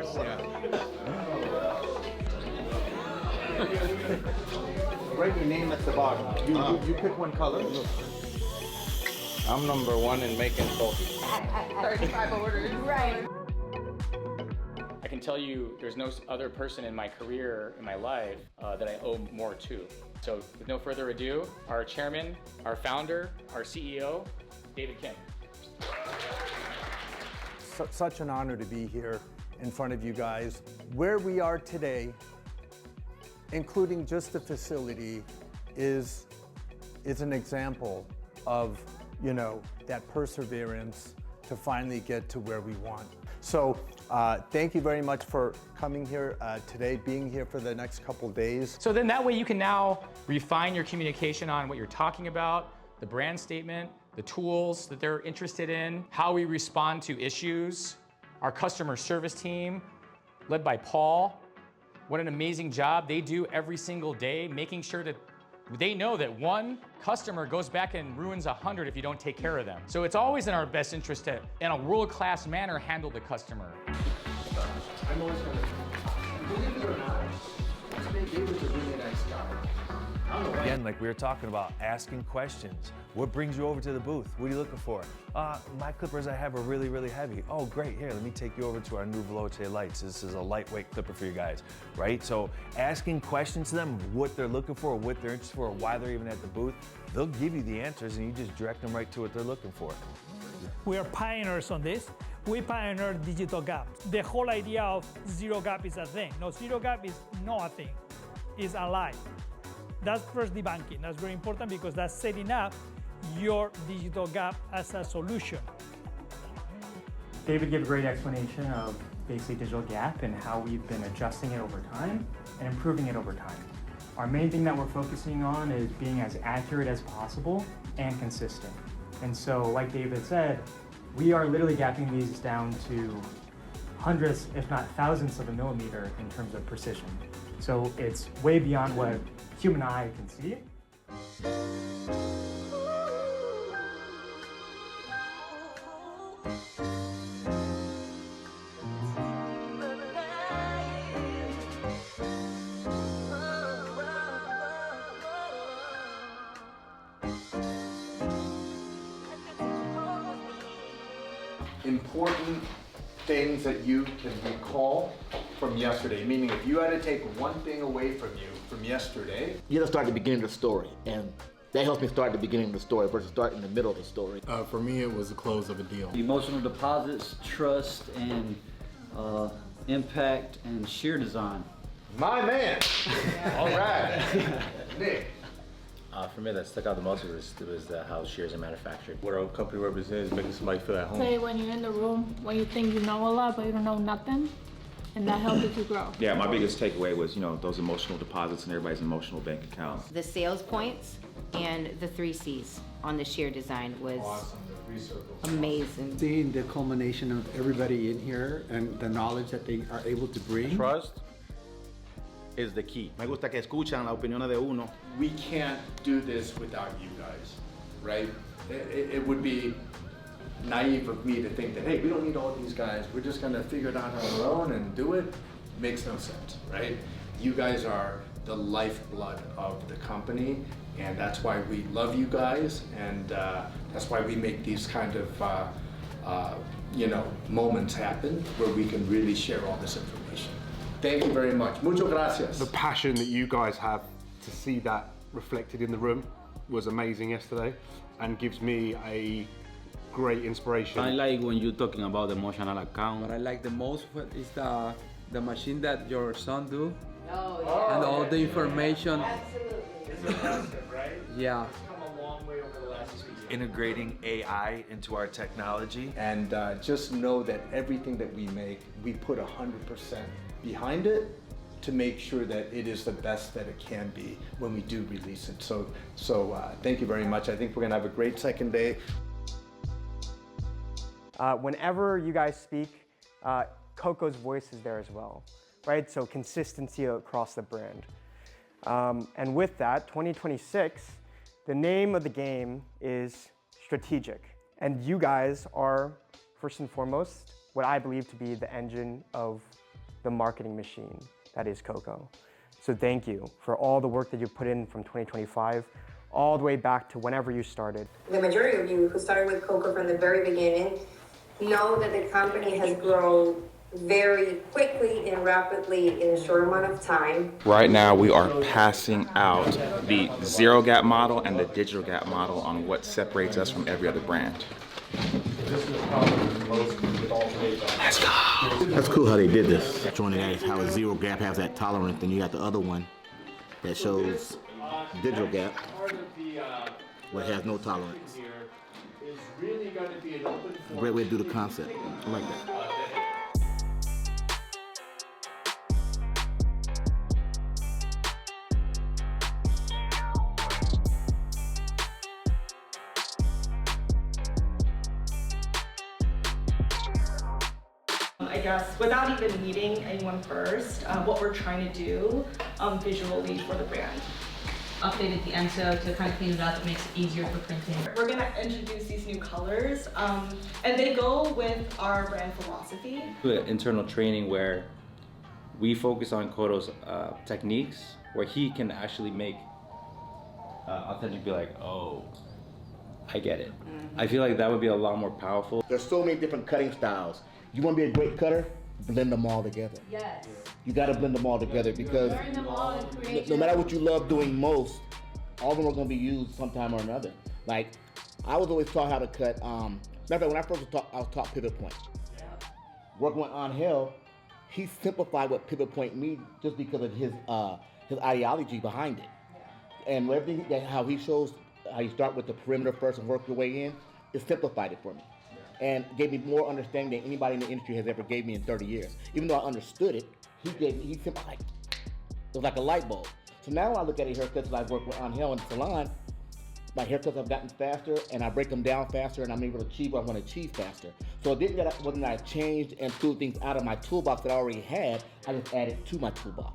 course, yeah. Write your name at the bottom. You pick one color. I'm number one in making coffee. 35 orders. Right. I can tell you there's no other person in my career, in my life, that I owe more to. So with no further ado, our chairman, our founder, our CEO, David Kim. Such an honor to be here in front of you guys. Where we are today, including just the facility, is an example of, you know, that perseverance to finally get to where we want. So thank you very much for coming here today, being here for the next couple days. So then that way you can now refine your communication on what you're talking about, the brand statement, the tools that they're interested in, how we respond to issues, our customer service team, led by Paul. What an amazing job they do every single day, making sure that they know that one customer goes back and ruins 100 if you don't take care of them. So it's always in our best interest to, in a world-class manner, handle the customer. I'm always going to, believe it or not, David's a really nice guy. Again, like we were talking about, asking questions. What brings you over to the booth? What are you looking for? My clippers I have are really, really heavy. Oh, great. Here, let me take you over to our new Veloce Lights. This is a lightweight clipper for you guys, right? So asking questions to them, what they're looking for, what they're interested for, why they're even at the booth, they'll give you the answers and you just direct them right to what they're looking for. We are pioneers on this. We pioneered digital gap. The whole idea of zero gap is a thing. No, zero gap is not a thing. It's a lie. That's first debunking. That's very important because that's setting up your digital gap as a solution. David gave a great explanation of basically digital gap and how we've been adjusting it over time and improving it over time. Our main thing that we're focusing on is being as accurate as possible and consistent. And so, like David said, we are literally gapping these down to hundreds, if not thousands of a millimeter in terms of precision. So it's way beyond what human eye can see. Important things that you can recall from yesterday, meaning if you had to take one thing away from you from yesterday. You gotta start at the beginning of the story, and that helps me start at the beginning of the story versus start in the middle of the story. For me, it was the close of a deal. Emotional deposits, trust, and impact, and sheer design. My man! All right. Nick. For me, that stuck out the most was how shears are manufactured. What our company represents is making somebody feel at home. Say when you're in the room, when you think you know a lot, but you don't know nothing, and that helps you to grow. Yeah, my biggest takeaway was, you know, those emotional deposits in everybody's emotional bank accounts. The sales points and the 3 C's on the sheer design was awesome. The 3 circles. Amazing. Seeing the culmination of everybody in here and the knowledge that they are able to bring. Trust is the key. Me gusta que escuchan la opinión de uno. We can't do this without you guys, right? It would be naive of me to think that, hey, we don't need all these guys. We're just gonna figure it out on our own and do it. Makes no sense, right? You guys are the lifeblood of the company, and that's why we love you guys, and that's why we make these kind of you know, moments happen where we can really share all this information. Thank you very much. Muchas gracias. The passion that you guys have to see that reflected in the room was amazing yesterday and gives me a great inspiration. I like when you're talking about the emotional account. What I like the most is the machine that your son do. Oh, yeah. And all the information. Absolutely. It's impressive, right? Yeah. It's come a long way over the last 2 years. Integrating AI into our technology. And just know that everything that we make, we put 100% behind it to make sure that it is the best that it can be when we do release it. So thank you very much. I think we're gonna have a great second day. Whenever you guys speak, Cocco's voice is there as well, right? So consistency across the brand. And with that, 2026, the name of the game is strategic. And you guys are, first and foremost, what I believe to be the engine of the marketing machine that is Cocco. So thank you for all the work that you put in from 2025 all the way back to whenever you started. The majority of you who started with Cocco from the very beginning know that the company has grown very quickly and rapidly in a short amount of time. Right now, we are passing out the zero gap model and the digital gap model on what separates us from every other brand. Let's go. That's cool how they did this. Showing that how a zero gap has that tolerance, and you got the other one that shows digital gap, where it has no tolerance. Great way to do the concept. I like that. I guess, without even meeting anyone first, what we're trying to do visually for the brand. Updated the ENSO to kind of clean it up. It makes it easier for printing. We're gonna introduce these new colors, and they go with our brand philosophy. Internal training where we focus on Cotto's techniques, where he can actually make authentic be like, oh, I get it. I feel like that would be a lot more powerful. There's so many different cutting styles. You want to be a great cutter? Blend them all together. Yes. You got to blend them all together because Learn them all and create no matter what you love doing most, all of them are going to be used sometime or another. Like, I was always taught how to cut. Matter of fact, when I first was taught, I was taught pivot point. Working with Angel, he simplified what pivot point means just because of his ideology behind it. And everything how he shows how you start with the perimeter first and work your way in, it simplified it for me. And gave me more understanding than anybody in the industry has ever gave me in 30 years. Even though I understood it, he simplified. It was like a light bulb. So now when I look at haircuts that I've worked with Angel in the salon, my haircuts have gotten faster and I break them down faster and I'm able to achieve what I want to achieve faster. So it wasn't that I changed and threw things out of my toolbox that I already had, I just added to my toolbox.